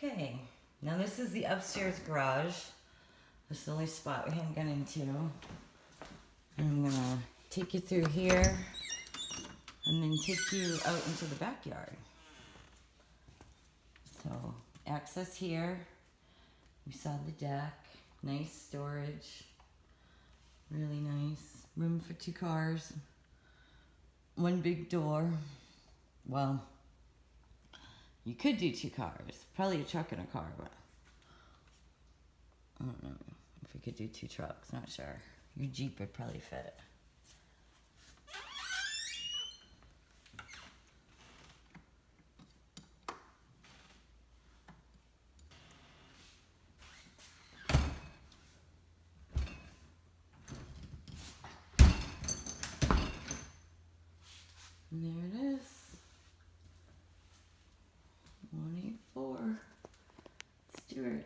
Okay, now this is the upstairs garage. This is the only spot we haven't gone into. I'm gonna take you through here and then take you out into the backyard. So, access here. We saw the deck, nice storage, really nice. Room for 2 cars, 1 big door. Well, you could do 2 cars, probably a truck and a car, but I don't know if we could do 2 trucks, not sure. Your Jeep would probably fit. And there it is. 184. Let's do it.